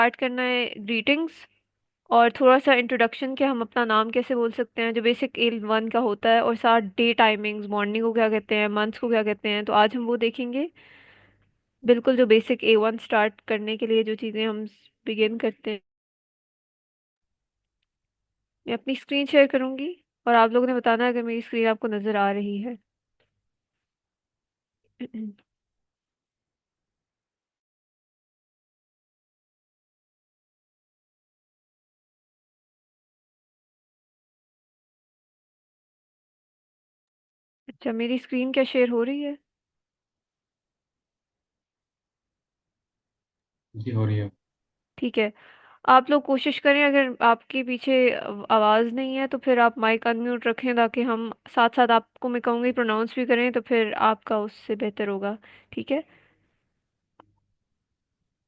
Start करना है greetings और थोड़ा सा इंट्रोडक्शन कि हम अपना नाम कैसे बोल सकते हैं जो बेसिक A1 का होता है, और साथ डे टाइमिंग्स, मॉर्निंग को क्या कहते हैं, मंथ्स को क्या कहते हैं, तो आज हम वो देखेंगे। बिल्कुल जो बेसिक A1 स्टार्ट करने के लिए जो चीज़ें हम बिगिन करते हैं। मैं अपनी स्क्रीन शेयर करूंगी और आप लोगों ने बताना है अगर मेरी स्क्रीन आपको नज़र आ रही है। अच्छा, मेरी स्क्रीन क्या शेयर हो रही है? जी हो रही है। ठीक है। आप लोग कोशिश करें, अगर आपके पीछे आवाज़ नहीं है तो फिर आप माइक अनम्यूट रखें ताकि हम साथ साथ आपको मैं कहूँगी प्रोनाउंस भी करें, तो फिर आपका उससे बेहतर होगा। ठीक है।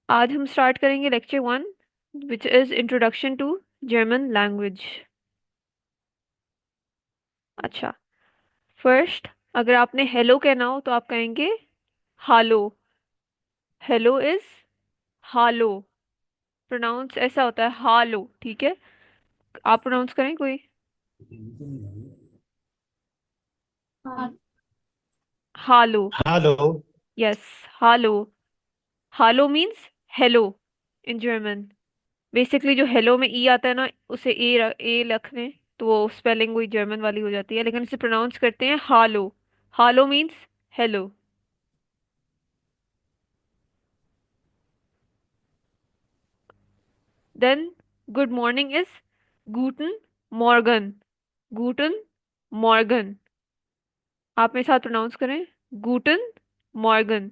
आज हम स्टार्ट करेंगे lecture 1, which is introduction to German language. अच्छा, फर्स्ट अगर आपने हेलो कहना हो तो आप कहेंगे हालो। हेलो इज हालो। प्रोनाउंस ऐसा होता है हालो। ठीक है, आप प्रोनाउंस करें कोई। हालो। हेलो। यस, हालो। हालो means hello in German. Basically जो हेलो में ई आता है ना, उसे ए रख लें तो वो स्पेलिंग वही जर्मन वाली हो जाती है, लेकिन इसे प्रोनाउंस करते हैं हालो। हालो means hello. Then good morning is गूटन मॉर्गन। गूटन मॉर्गन। आप मेरे साथ प्रोनाउंस करें, गूटन मॉर्गन।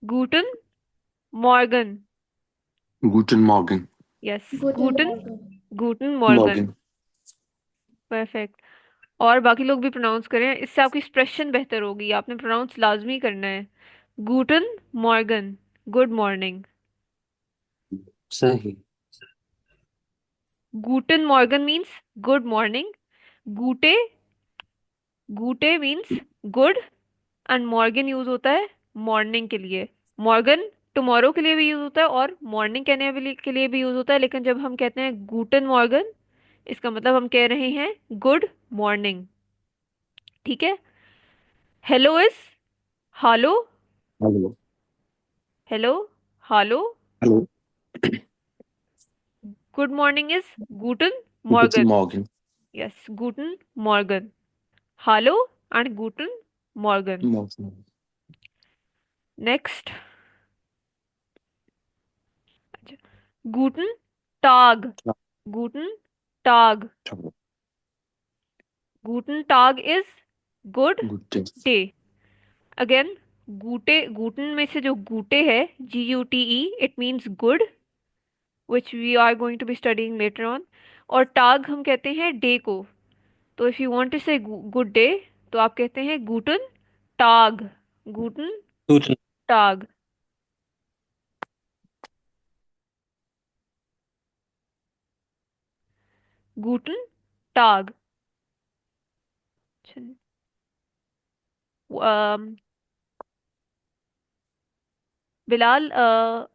गूटन मॉर्गन। Guten Morgen. यस, Guten गूटन Morgen. गूटन मॉर्गन। Morgen. परफेक्ट। और बाकी लोग भी प्रोनाउंस करें, इससे आपकी एक्सप्रेशन बेहतर होगी। आपने प्रोनाउंस लाजमी करना है। गूटन मॉर्गन, गुड मॉर्निंग। सही। गूटन मॉर्गन मीन्स गुड मॉर्निंग। गूटे, गूटे मीन्स गुड, एंड मॉर्गन यूज होता है मॉर्निंग के लिए। मॉर्गन टुमारो के लिए भी यूज होता है और मॉर्निंग कहने के लिए भी यूज होता है, लेकिन जब हम कहते हैं गूटन मॉर्गन, इसका मतलब हम कह रहे हैं गुड मॉर्निंग। ठीक है। हेलो इज हालो। हेलो। हेलो, हालो। हेलो। गुड मॉर्निंग इज गूटन Guten मॉर्गन। Morgen. यस, गूटन मॉर्गन। हालो एंड गूटन मॉर्गन। Morgen. नेक्स्ट। गूटन टाग। गूटन टाग। Ciao. गूटन टाग is good Guten. Day. Again, गूटे, गूटन में से जो गूटे है, GUTE, it means good, which we are going to be studying later on. और टाग हम कहते हैं डे को। तो if you want to say good day, तो आप कहते हैं गूटन टाग। गूटन Guten. टाग। गूटन टाग। बिलाल,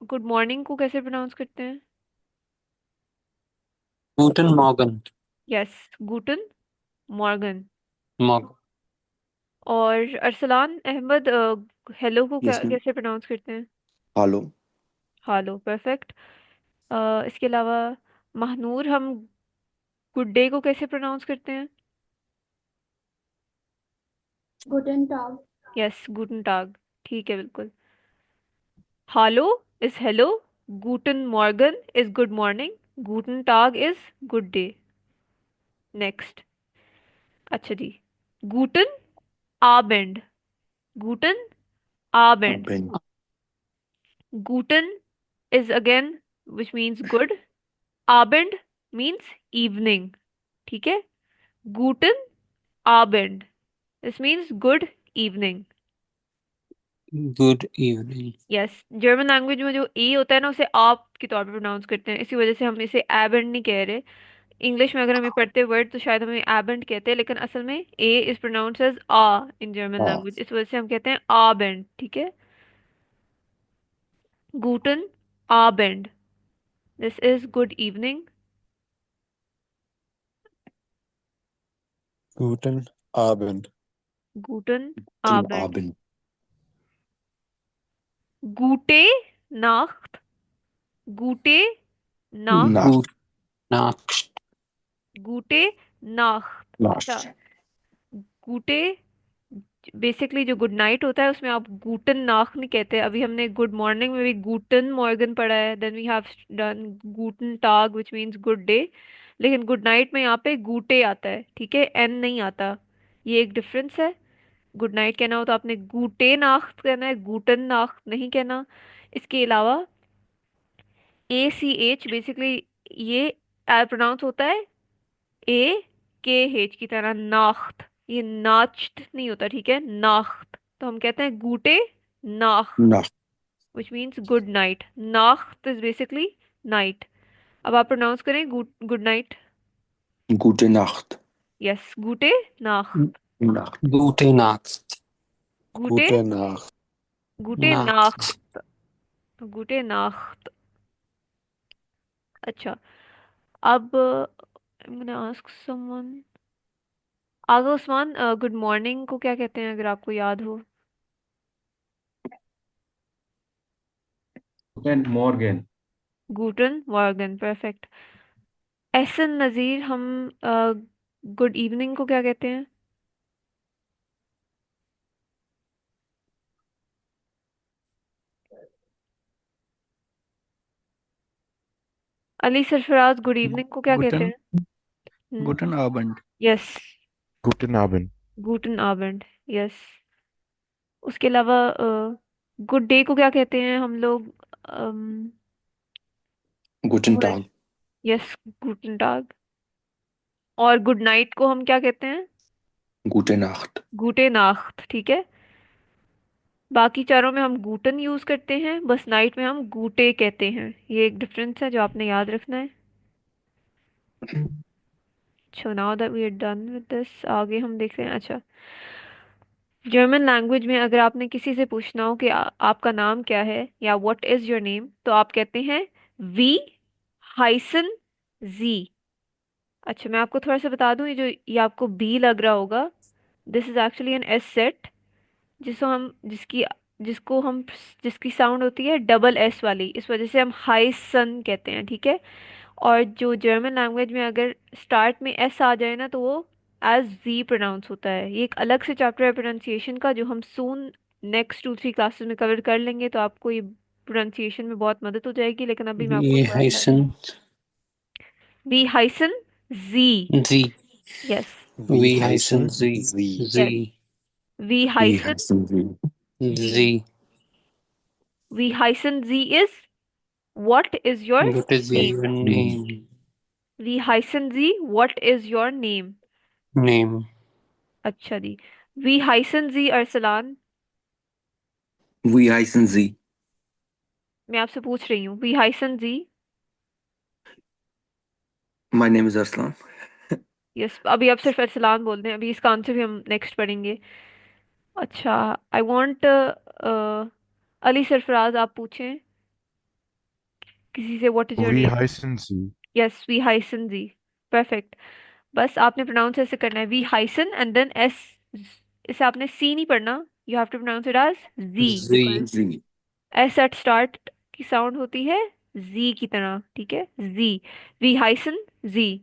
गुड मॉर्निंग को कैसे प्रोनाउंस करते हैं? Guten Morgen. यस, गूटन मॉर्गन। Morgen. और अरसलान अहमद, हेलो को क्या Yes, ma'am. कैसे प्रोनाउंस करते हैं? Hallo. हालो, परफेक्ट। इसके अलावा महनूर, हम गुड डे को कैसे प्रोनाउंस करते हैं? Guten Tag. यस, गूटन टाग। ठीक है, बिल्कुल। हालो इज हेलो। गूटन मॉर्गन इज गुड मॉर्निंग। गूटन टाग इज गुड डे। नेक्स्ट। अच्छा जी, गूटन आबेंड। गूटन आबेंड। Abend. Guten is again, which means good. Abend means evening. ठीक है। Guten Abend. This means good evening. Good evening. Yes, German language में जो ए होता है ना, उसे आप के तौर पे प्रोनाउंस करते हैं, इसी वजह से हम इसे एबेंड नहीं कह रहे। इंग्लिश में अगर हमें पढ़ते वर्ड तो शायद हमें एबेंड कहते हैं, लेकिन असल में ए इज प्रोनाउंस एज आ इन जर्मन Ah. लैंग्वेज, इस वजह से हम कहते हैं आबेंड। ठीक है। Guten Abend. This is good evening. Guten Abend. Guten Guten Abend. Abend. Gute Nacht. Gute Nacht. Nacht. Gut. Nacht. Gute Nacht. अच्छा, Nacht. गूटे बेसिकली जो गुड नाइट होता है उसमें आप गूटन नाख नहीं कहते। अभी हमने गुड मॉर्निंग में भी गूटन मॉर्गन पढ़ा है, देन वी हैव डन गूटन टाग विच मींस गुड डे। लेकिन गुड नाइट में यहाँ पे गूटे आता है, ठीक है, एन नहीं आता। ये एक डिफरेंस है। गुड नाइट कहना हो तो आपने गूटे नाख कहना है, गूटन नाख नहीं कहना। इसके अलावा ACH बेसिकली ये प्रोनाउंस होता है AKH की तरह, नाख्त। ये नाच्त नहीं होता, ठीक है, नाख्त। तो हम कहते हैं गूटे नाख्त Nacht. Which means good night. नाख्त इज बेसिकली नाइट। अब आप प्रोनाउंस करें good night. Gute Nacht. Yes, गूटे नाख्त। Nacht. Gute Nacht. गूटे Gute Nacht. गूटे Nacht. नाख्त। गूटे नाख्त। अच्छा, अब I'm gonna ask someone। आगे उस्मान, गुड मॉर्निंग को क्या कहते हैं अगर आपको याद हो? Guten Morgen. गूटन मॉर्गन, परफेक्ट। एहसन नज़ीर, हम गुड इवनिंग को क्या कहते हैं? अली सरफराज, गुड इवनिंग को क्या कहते Guten, हैं? हम्म। guten Abend. यस, Guten Abend. गूटन आबंड, यस। उसके अलावा गुड डे को क्या कहते हैं हम लोग? Guten Tag. यस, गूटन टाग। और गुड नाइट को हम क्या कहते हैं? Gute Nacht. गूटे नाख्त, ठीक है। बाकी चारों में हम गूटन यूज करते हैं, बस नाइट में हम गूटे कहते हैं। ये एक डिफरेंस है जो आपने याद रखना है। So now that we are done with this, आगे हम देख रहे हैं। अच्छा, जर्मन लैंग्वेज में अगर आपने किसी से पूछना हो कि आपका नाम क्या है या व्हाट इज योर नेम, तो आप कहते हैं वी हाइसन जी। अच्छा, मैं आपको थोड़ा सा बता दूं, ये आपको बी लग रहा होगा, this is actually an S set, जिसको हम जिसकी जिसको हम जिसकी साउंड होती है डबल एस वाली, इस वजह से हम हाइसन कहते हैं, ठीक है। और जो जर्मन लैंग्वेज में अगर स्टार्ट में एस आ जाए ना, तो वो एज जी प्रोनाउंस होता है। ये एक अलग से चैप्टर है प्रोनाउंसिएशन का, जो हम सून नेक्स्ट 2-3 क्लासेस में कवर कर लेंगे, तो आपको ये प्रोनाउंसिएशन में बहुत मदद हो जाएगी। लेकिन अभी मैं आपको Wie थोड़ा सा heißen वी हाइसन जी। Sie? Yes, Wie Wie heißen heißen Sie? Sie? Yes, Sie. वी Wie हाइसन heißen Sie? जी। Sie. वी हाइसन जी is what is your What is name? your name? वी हाइसन जी what is your name? Name. अच्छा जी। वी हाइसन जी अरसलान। Wie heißen Sie? मैं आपसे पूछ रही हूँ, वी हाइसन जी। My name is Arslan. Yes, अभी आप सिर्फ अरसलान बोल हैं, अभी इसका आंसर भी हम नेक्स्ट पढ़ेंगे। अच्छा, आई वांट अली सरफराज, आप पूछें किसी से, what is your Wie name? heißen Sie? Yes, वी हाइसन जी, परफेक्ट। बस आपने प्रोनाउंस ऐसे करना है, वी हाइसन एंड देन एस। इसे आपने सी नहीं पढ़ना, you have to pronounce it as जी, Sie. Because Sie. S at start की साउंड होती है जी की तरह, ठीक है, जी। वी हाइसन जी।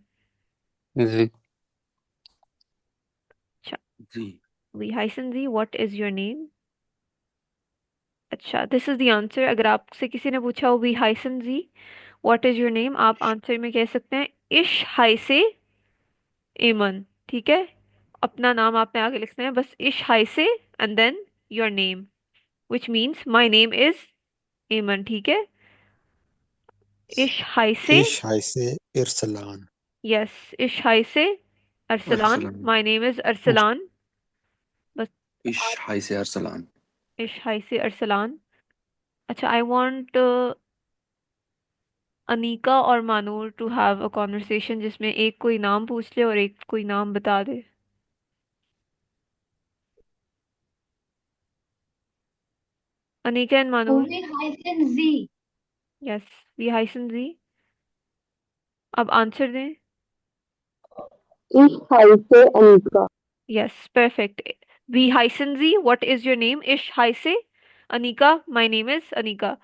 Sie. अच्छा, Sie. वी हाइसन जी व्हाट इज योर नेम? अच्छा, दिस इज द आंसर। अगर आपसे किसी ने पूछा हो वी हाइसन जी व्हाट इज योर नेम, आप आंसर में कह सकते हैं इश हाइसे एमन, ठीक है। अपना नाम आपने आगे लिखना है, बस इश हाइसे and then your name, which means my name is Eman, ठीक है। इश हाइसे, Ich heiße Irsalan. यस, इश हाइसे Arslan, Arslan. My name is Arslan. बस Ich आप heiße Arslan. इश हाइसे अरसलान। अच्छा, आई वांट अनीका और Manur to have a conversation जिसमें एक कोई नाम पूछ ले और एक कोई नाम बता दे। अनिका एंड मानूर। only hyphen Z. यस, वी हाइसन जी। अब आंसर दें। Ich heiße Annika. Yes, perfect. वी हाइसन जी, व्हाट इज योर नेम? इश हाइसे Annika, my name is Annika.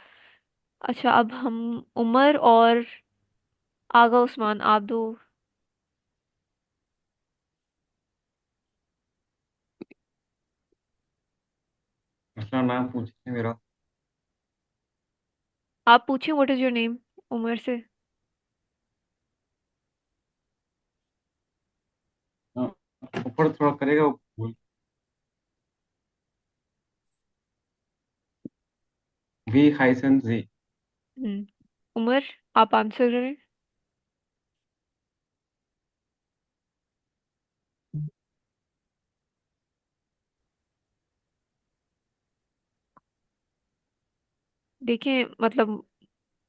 अच्छा, अब हम उमर और आगा उस्मान, आप दो। अपना नाम पूछिए मेरा। आप पूछें what is your name Umar से। हाँ, ऊपर थोड़ा करेगा वो भूल। वी हाइसन जी। उमर, आप आंसर करें। देखें, मतलब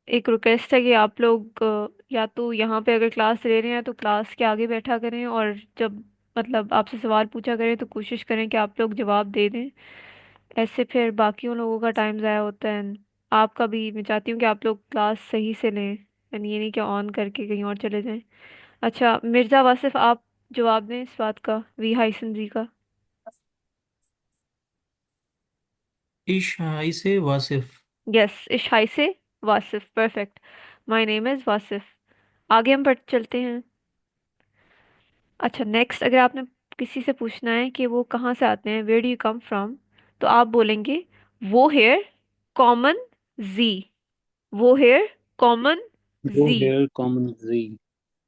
एक रिक्वेस्ट है कि आप लोग या तो यहाँ पे अगर क्लास ले रहे हैं तो क्लास के आगे बैठा करें, और जब मतलब आपसे सवाल पूछा करें तो कोशिश करें कि आप लोग जवाब दे दें। ऐसे फिर बाकियों लोगों का टाइम ज़ाया होता है। आपका भी मैं चाहती हूँ कि आप लोग क्लास सही से लें, यानी ये नहीं कि ऑन करके कहीं और चले जाएं। अच्छा, मिर्ज़ा वासिफ, आप जवाब दें इस बात का, वी हाइसन जी का। इशाई से वासिफ। यस, इशाई से Wasif, perfect. My name is Wasif. आगे हम पढ़ चलते हैं। अच्छा, नेक्स्ट अगर आपने किसी से पूछना है कि वो कहाँ से आते हैं, where do you come from, तो आप बोलेंगे वो हेयर कॉमन जी। वो हेयर कॉमन Go जी। here, common Z.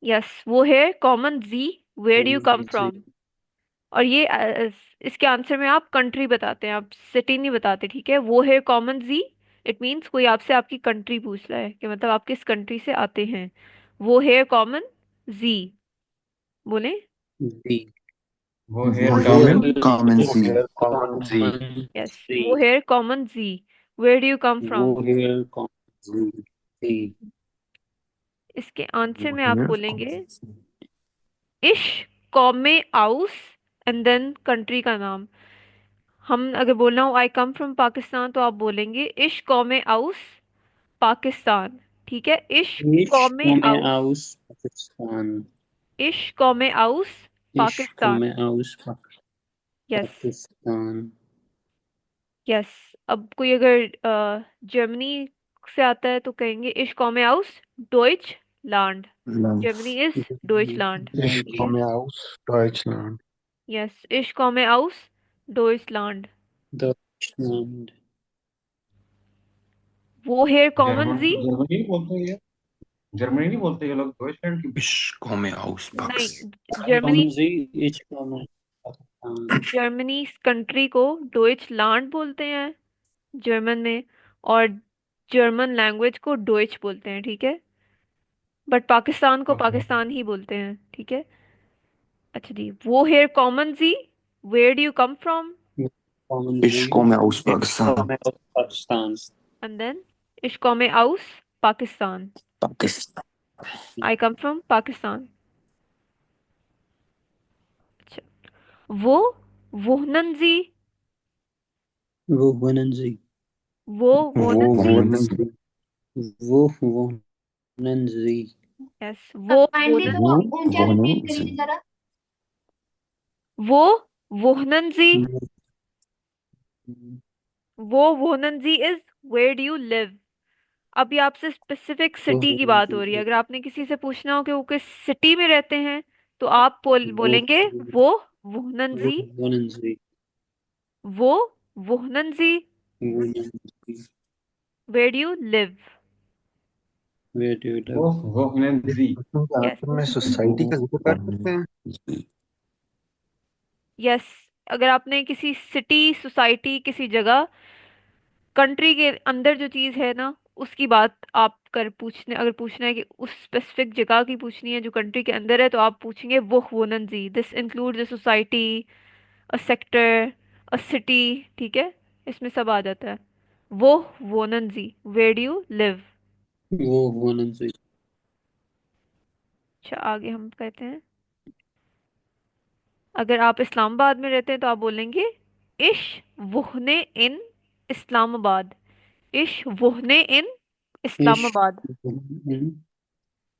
यस, वो हेयर कॉमन जी, where do you come Common Z. From. और ये इसके आंसर में आप कंट्री बताते हैं, आप सिटी नहीं बताते, ठीक है? वो हेयर कॉमन जी, इट मीन्स कोई आपसे आपकी कंट्री पूछ रहा है कि मतलब आप किस कंट्री से आते हैं। वो हेयर कॉमन जी, बोले। Z. वो वो हेयर हेयर कॉमन। Go कॉमन वो सी। हेयर कॉमन जी। common यस, वो Z. हेयर कॉमन जी, where do you come from. Go here, common Z. Z. इसके आंसर वो में आप हेयर बोलेंगे कॉमन सी। इश कौमे आउस एंड देन कंट्री का नाम। हम अगर बोलना हो आई कम फ्रॉम पाकिस्तान तो आप बोलेंगे इश कौमे आउस पाकिस्तान, ठीक है? इश Ich कौमे komme आउस, aus Pakistan. इश कौमे आउस Ich Pakistan. komme aus yes, Pakistan. Yes. अब कोई अगर जर्मनी से आता है तो कहेंगे इश कौमे आउस Deutsch land. Germany is Deutsch land, Ich ठीक है? komme aus Deutschland. यस, इश कौमे आउस डोइच लैंड। Deutschland. वो हेयर कॉमन जर्मन जी। जर्मनी नहीं बोलते ये। जर्मनी नहीं बोलते ये लोग, डॉइचलैंड की। Ich komme aus नहीं, Pakistan. Germany, Kommen Sie, ich komme aus Pakistan. Germany country को डोइच लैंड बोलते हैं जर्मन में, और जर्मन लैंग्वेज को डोइच बोलते हैं, ठीक है? बट पाकिस्तान को ओके। पाकिस्तान ही बोलते हैं, ठीक है? अच्छा जी, वो हेयर कॉमन जी, where do you come from, Kommen Ich Sie, komme aus ich Pakistan. komme aus Pakistan. And then इश कौमे आउस Pakistan, Pakistan. I come from Pakistan. अच्छा, वो वोहनन जी, Wo wohnen Sie? वो वो वोहनन जी। वोन Wohnen सी। Sie? Wo wohnen Sie? Yes, वो काइंडली वोहनन, वो ऊंचा वोन रिपीट सी। करिए जरा। वो वोहनन जी, Wo वो वोहनन जी is where do you live. अभी आपसे स्पेसिफिक सिटी की wohnen बात हो रही है, Sie? अगर आपने किसी से पूछना हो कि वो किस सिटी में रहते हैं तो आप Wo बोलेंगे वो वोहनन जी, wohnen Sie? वो वोहनन जी, Wohnen Sie? Where do you live. Where do you वो live? वोहनेंजी। क्वेश्चन के यस, आंसर में सोसाइटी वो का जिक्र कर सकते हैं। वोन यस। अगर आपने किसी सिटी, सोसाइटी, किसी जगह, कंट्री के अंदर जो चीज़ है ना, उसकी बात आप कर पूछने, अगर पूछना है कि उस स्पेसिफिक जगह की पूछनी है जो कंट्री के अंदर है, तो आप पूछेंगे वो वोहनन जी। This include the society, a sector, a city, ठीक है? इसमें सब आ जाता है। वो वोनन जी, where do you live. Wo wohnen Sie? अच्छा, आगे हम कहते हैं अगर आप इस्लामाबाद में रहते हैं तो आप बोलेंगे इश वोहने इन इस्लामाबाद। इश वोहने इन इश इस्लामाबाद। इन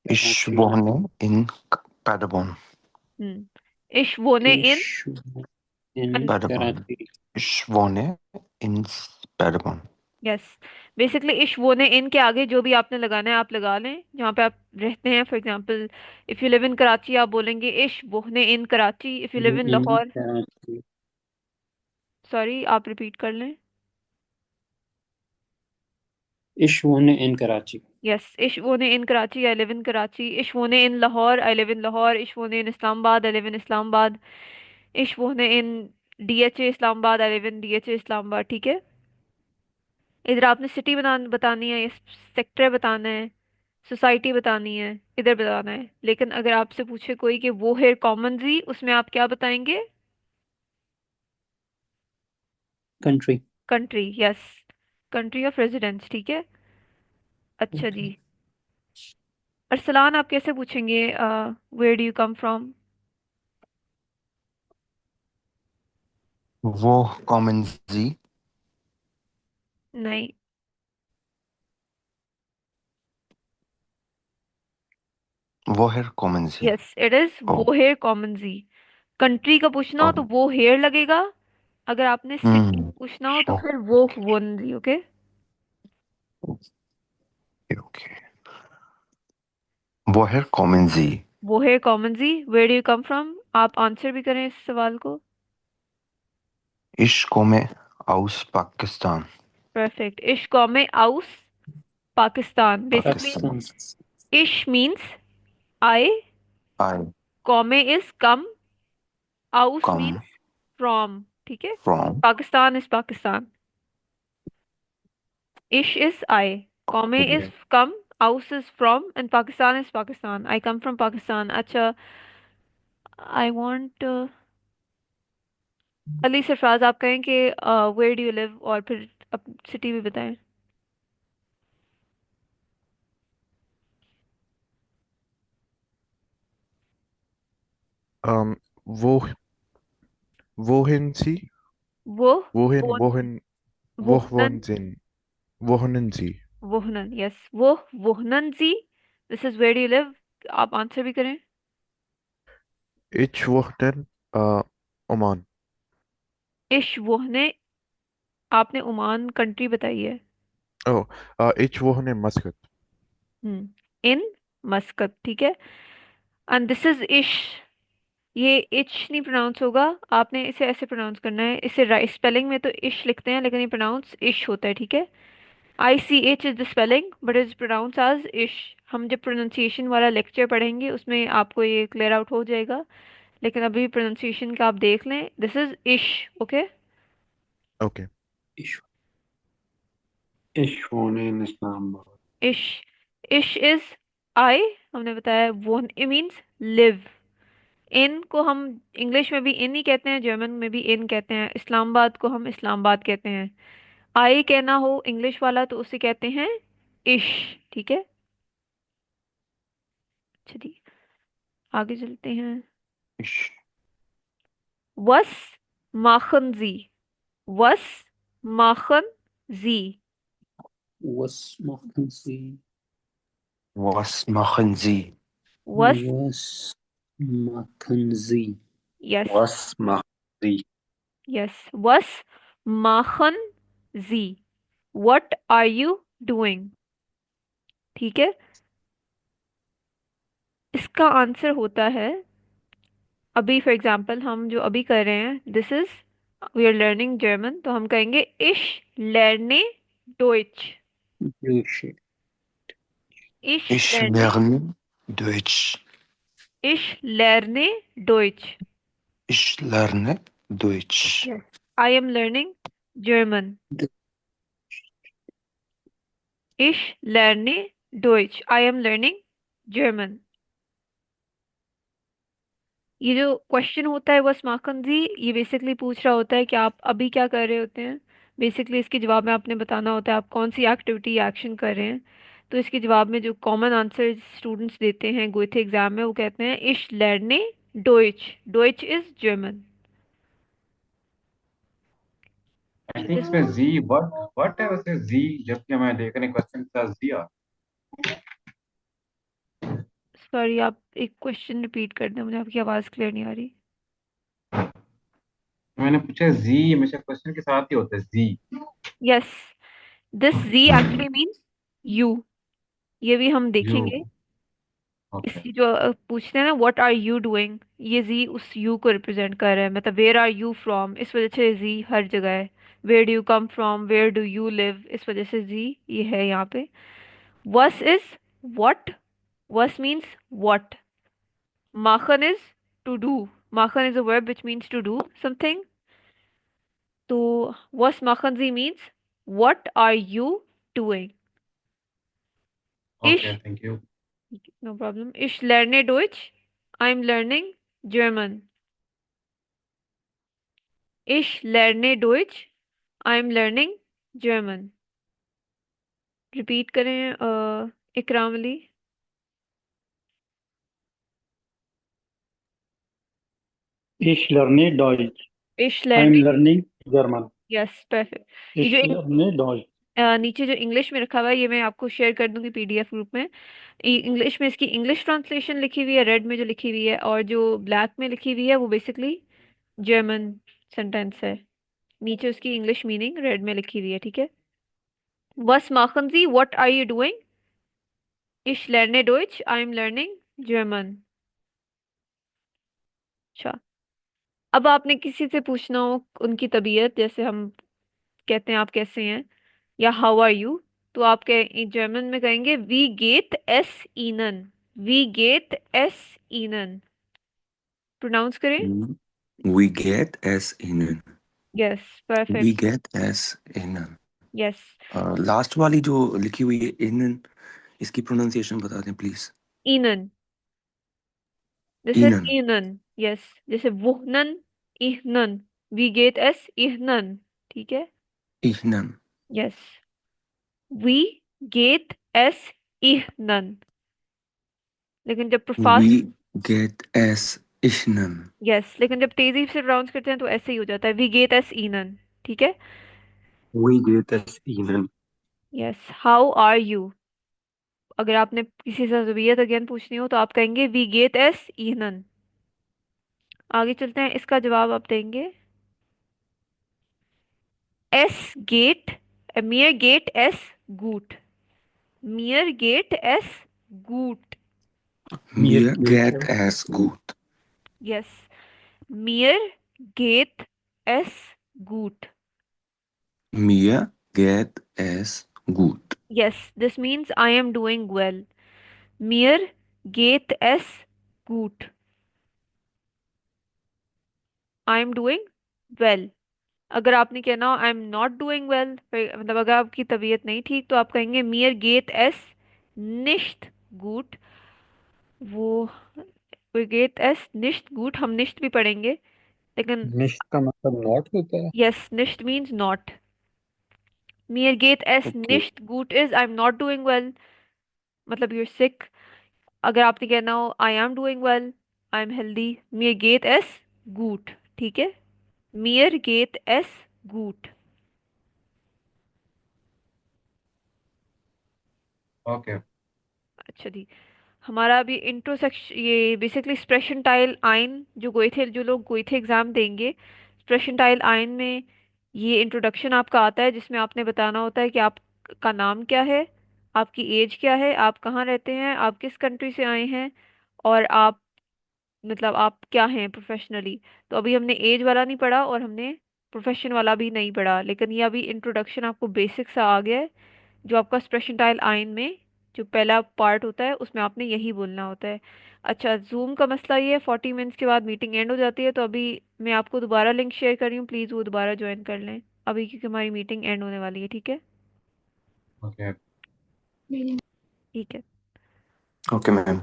Ich Karachi. wohne in Paderborn. इश वोने इन इश इन Paderborn. Karachi. Ich wohne in Paderborn. Yes. Basically इश वोने इन के आगे जो भी आपने लगाना है आप लगा लें जहाँ पे आप रहते हैं। For example if you live in Karachi आप बोलेंगे इश वोहने इन Karachi. If you live in in Lahore, Karachi. Sorry आप रिपीट कर लें। इश वन इन कराची। यस, इश वोने इन Karachi, I live in Karachi. इश वोने इन Lahore, I live in Lahore. इश वोने इन Islamabad, I live in Islamabad. इश वोने इन DHA Islamabad, I live in DHA Islamabad. ठीक है। इधर आपने सिटी बतानी है, सेक्टर बताना है, सोसाइटी बतानी है, इधर बताना है। लेकिन अगर आपसे पूछे कोई कि वो है कॉमन जी, उसमें आप क्या बताएंगे? Country. Country, yes. Country of residence. ठीक है। अच्छा जी। अरसलान आप कैसे पूछेंगे where do you come from? Wo kommen Sie? नहीं। Woher kommen Sie? Yes it is Oh, वो हेयर कॉमन जी। कंट्री का पूछना हो तो oh. वो हेयर लगेगा। अगर आपने सिटी Hmm. पूछना हो तो Oh, फिर वो वन जी। Okay. okay, okay. Woher kommen Sie? वो हेयर कॉमन जी, where do you come from. आप आंसर भी करें इस सवाल को। Ich komme aus Pakistan. Perfect. इश कौमे आउस पाकिस्तान। बेसिकली पाकिस्तान। इश मींस आई, I कौमे इज कम, आउस come मींस फ्रॉम। ठीक है। from. पाकिस्तान इज पाकिस्तान। इश इज आई, कौमे इज Okay. कम, आउस is from, and Pakistan is Pakistan. I come from Pakistan. अच्छा, आई वांट अली सरफराज आप कहें कि वेयर डू यू लिव और फिर अब सिटी भी बताएं। Um, wo, wohin Sie? वो Wohin, वो wohin, वोहनन, wohnen Sie? वोहनन। यस, वो वोहनन जी। This is where do you live. आप आंसर भी करें। Ich wohne, Oman. इश वोहने, आपने ओमान कंट्री बताई है। Oh, ich wohne in Muscat. इन मस्कत। ठीक है। एंड दिस इज इश। ये इच नहीं प्रोनाउंस होगा, आपने इसे ऐसे प्रोनाउंस करना है। इसे राइट स्पेलिंग में तो इश लिखते हैं लेकिन ये प्रोनाउंस इश होता है। ठीक है। ICH is the spelling but is pronounce as इश। हम जब प्रोनाउंसिएशन वाला लेक्चर पढ़ेंगे उसमें आपको ये क्लियर आउट हो जाएगा। लेकिन अभी प्रोनाउंसिएशन का आप देख लें। दिस इज इश। ओके। Okay. इश इश होने इन इस्लामाबाद। इश, इश इज आई, हमने बताया। वो इट मीन्स लिव। इन को हम इंग्लिश में भी इन ही कहते हैं, जर्मन में भी इन कहते हैं। इस्लामाबाद को हम इस्लामाबाद कहते हैं। आई कहना हो इंग्लिश वाला तो उसे कहते हैं इश। ठीक है। अच्छा जी, आगे चलते हैं। Ich, वस माखन जी, वस माखन जी। वस मखनसी। was machen Sie? वस, वस मखनजी। यस, वस मखदी। यस, वस माखन जी। What are you doing. ठीक है। इसका आंसर होता है, अभी फॉर एग्जांपल हम जो अभी कर रहे हैं, this is we are learning German, तो हम कहेंगे इश लर्ने डोइच। जोश। इश Ich लर्ने, lerne Deutsch. इश लर्ने डोइच। Ich lerne Deutsch. Yes. I am learning German. इश लर्ने डोइच, आई एम लर्निंग जर्मन। ये जो क्वेश्चन होता है बस माखन जी, ये बेसिकली पूछ रहा होता है कि आप अभी क्या कर रहे होते हैं। बेसिकली इसके जवाब में आपने बताना होता है आप कौन सी एक्टिविटी या एक्शन कर रहे हैं। तो इसके जवाब में जो कॉमन आंसर स्टूडेंट्स देते हैं गोइथे एग्जाम में वो कहते हैं इश लर्ने डोइच। डोइच इज जर्मन। आई थिंक इसमें जी व्हाट है वैसे जी, जबकि मैं देख रहे क्वेश्चन के साथ जी आ। सॉरी, आप एक क्वेश्चन रिपीट कर दें, मुझे आपकी आवाज़ क्लियर नहीं आ रही। मैंने पूछा जी हमेशा क्वेश्चन के साथ ही होता है जी। यस, दिस जी एक्चुअली मीन्स यू। ये भी हम यू। देखेंगे। ओके। इसकी जो पूछते हैं ना, व्हाट आर यू डूइंग, ये जी उस यू को रिप्रेजेंट कर रहा है। मतलब वेयर आर यू फ्रॉम, इस वजह से जी हर जगह है। Where do you come from, where do you live, इस वजह से जी ये है यहाँ पे। वस इज व्हाट, वस मीन्स व्हाट। माखन इज टू डू, माखन is a verb which means to do something. तो वस माखन जी means what are you doing. इश, okay thank you. no problem. Ich lerne Deutsch. I'm learning German. Ich lerne Deutsch. I'm learning German. Repeat करें इकराम Ali. Ich lerne Deutsch. Ich I'm lerne, learning German. Yes perfect. ये जो Ich lerne Deutsch. नीचे जो English में रखा हुआ है ये मैं आपको शेयर कर दूंगी पीडीएफ रूप में। इंग्लिश में इसकी इंग्लिश ट्रांसलेशन लिखी हुई है, रेड में जो लिखी हुई है, और जो ब्लैक में लिखी हुई है वो बेसिकली जर्मन सेंटेंस है। नीचे उसकी इंग्लिश मीनिंग रेड में लिखी हुई है, ठीक है। Was machen Sie? What are you doing? Ich lerne Deutsch. I'm learning German. अच्छा, अब आपने किसी से पूछना हो उनकी तबीयत, जैसे हम कहते हैं आप कैसे हैं या हाउ आर यू, तो आप जर्मन में कहेंगे वी गेट एस ईनन। वी गेट एस ईनन, प्रोनाउंस करें। We get as in. Yes We perfect. get as in. Yes, last वाली जो लिखी हुई है इन, इसकी प्रोनाउंसिएशन बता दें प्लीज। ईनन, दिस इज इनन। ईनन। यस, जैसे वुहनन, इहनन। वी गेट एस इहनन, ठीक है। इहनन। यस, वी गेट एस इहनन। लेकिन जब We फास्ट, get as इहनन। यस, लेकिन जब तेजी से प्रोनाउंस करते हैं तो ऐसे ही हो जाता है, वी गेट एस ईनन, ठीक है। We get as even. Yes, how are you, अगर आपने किसी से तबीयत अगेन पूछनी हो तो आप कहेंगे वी गेट एस ईहनन। आगे चलते हैं, इसका जवाब आप देंगे। एस गेट, मियर गेट एस गूट, मियर गेट एस गूट। Mir Mir geht get as gut. Yes, मियर गेट एस गूट। Mir get as gut. Yes, this means I am doing well. Mir geht es gut. I am doing well. अगर आपने कहना हो I am not doing well, मतलब अगर आपकी तबीयत नहीं ठीक, तो आप कहेंगे मियर गेट एस निश्त गुट। वो गेट एस निश्त गुट, हम निश्त भी पढ़ेंगे लेकिन निश्चित का मतलब नॉट होता है। यस, निश्त मीन्स नॉट। मियर गेट एस ओके। निश्त गुट is I am not doing well, मतलब यूर सिक। अगर आपने कहना हो I am doing well, I am healthy, मियर गेट एस गूट, ठीक है। मियर गेट एस गूट। ओके। अच्छा जी, हमारा अभी इंट्रोसेक्शन, ये बेसिकली स्प्रेशन टाइल आइन जो गए थे, जो लोग गए थे एग्जाम देंगे, स्प्रेशन टाइल आइन में ये इंट्रोडक्शन आपका आता है, जिसमें आपने बताना होता है कि आपका नाम क्या है, आपकी एज क्या है, आप कहाँ रहते हैं, आप किस कंट्री से आए हैं, और आप मतलब आप क्या हैं प्रोफेशनली। तो अभी हमने एज वाला नहीं पढ़ा और हमने प्रोफेशन वाला भी नहीं पढ़ा, लेकिन ये अभी इंट्रोडक्शन आपको बेसिक सा आ गया है। जो आपका एक्सप्रेशन टाइल आइन में जो पहला पार्ट होता है उसमें आपने यही बोलना होता है। अच्छा, जूम का मसला ये है 40 मिनट्स के बाद मीटिंग एंड हो जाती है, तो अभी मैं आपको दोबारा लिंक शेयर कर रही हूँ, प्लीज़ वो दोबारा ज्वाइन कर लें अभी, क्योंकि हमारी मीटिंग एंड होने वाली है, ठीक है। ओके। ठीक है। Okay ma'am.